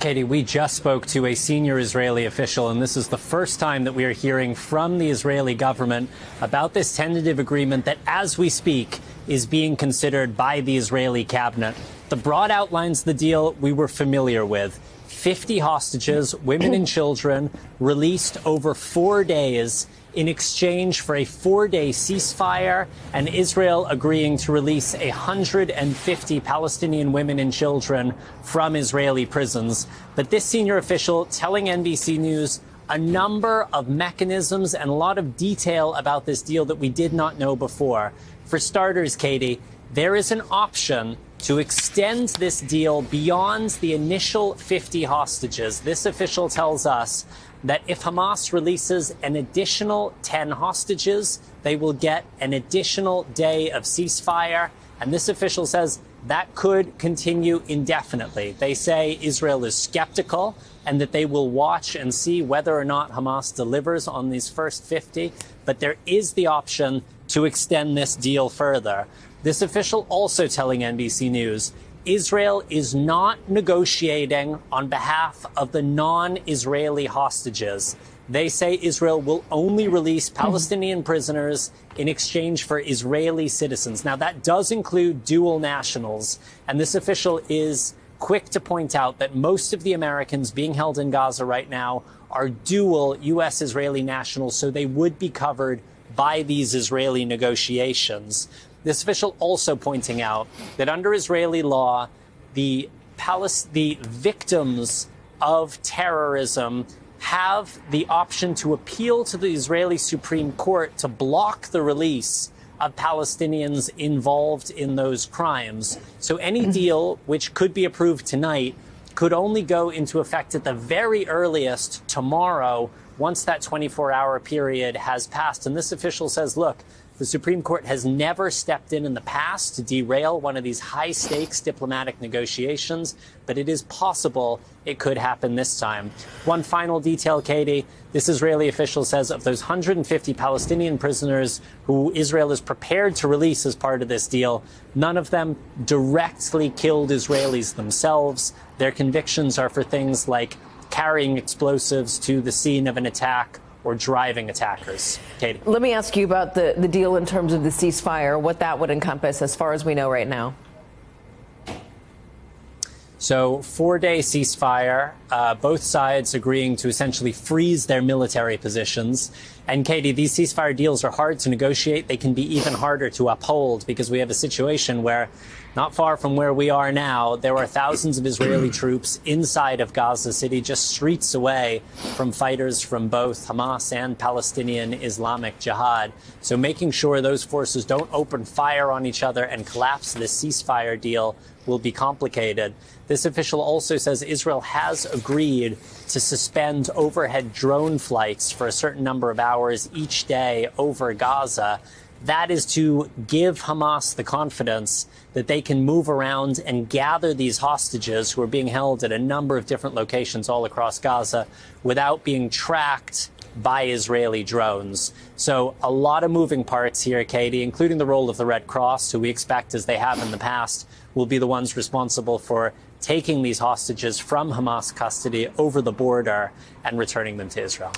Katie, we just spoke to a senior Israeli official, and this is the first time that we are hearing from the Israeli government about this tentative agreement that, as we speak, is being considered by the Israeli cabinet. The broad outlines of the deal we were familiar with. 50 hostages, women and children, released over 4 days in exchange for a 4-day ceasefire, and Israel agreeing to release 150 Palestinian women and children from Israeli prisons. But this senior official telling NBC News a number of mechanisms and a lot of detail about this deal that we did not know before. For starters, Katie, there is an option to extend this deal beyond the initial 50 hostages. This official tells us that if Hamas releases an additional 10 hostages, they will get an additional day of ceasefire. And this official says that could continue indefinitely. They say Israel is skeptical and that they will watch and see whether or not Hamas delivers on these first 50. But there is the option to extend this deal further. This official also telling NBC News, Israel is not negotiating on behalf of the non-Israeli hostages. They say Israel will only release Palestinian prisoners in exchange for Israeli citizens. Now, that does include dual nationals. And this official is quick to point out that most of the Americans being held in Gaza right now are dual U.S.-Israeli nationals, so they would be covered by these Israeli negotiations. This official also pointing out that under Israeli law, the victims of terrorism have the option to appeal to the Israeli Supreme Court to block the release of Palestinians involved in those crimes. So any deal which could be approved tonight could only go into effect at the very earliest tomorrow, once that 24-hour period has passed. And this official says, look, the Supreme Court has never stepped in the past to derail one of these high-stakes diplomatic negotiations, but it is possible it could happen this time. One final detail, Katie. This Israeli official says of those 150 Palestinian prisoners who Israel is prepared to release as part of this deal, none of them directly killed Israelis themselves. Their convictions are for things like carrying explosives to the scene of an attack or driving attackers. Katie. Let me ask you about the deal in terms of the ceasefire, what that would encompass as far as we know right now. So 4-day ceasefire, both sides agreeing to essentially freeze their military positions. And Katie, these ceasefire deals are hard to negotiate. They can be even harder to uphold because we have a situation where not far from where we are now, there are thousands of Israeli troops inside of Gaza City, just streets away from fighters from both Hamas and Palestinian Islamic Jihad. So making sure those forces don't open fire on each other and collapse this ceasefire deal will be complicated. This official also says Israel has agreed to suspend overhead drone flights for a certain number of hours each day over Gaza. That is to give Hamas the confidence that they can move around and gather these hostages who are being held at a number of different locations all across Gaza without being tracked by Israeli drones. So a lot of moving parts here, Katie, including the role of the Red Cross, who we expect, as they have in the past, will be the ones responsible for taking these hostages from Hamas custody over the border and returning them to Israel.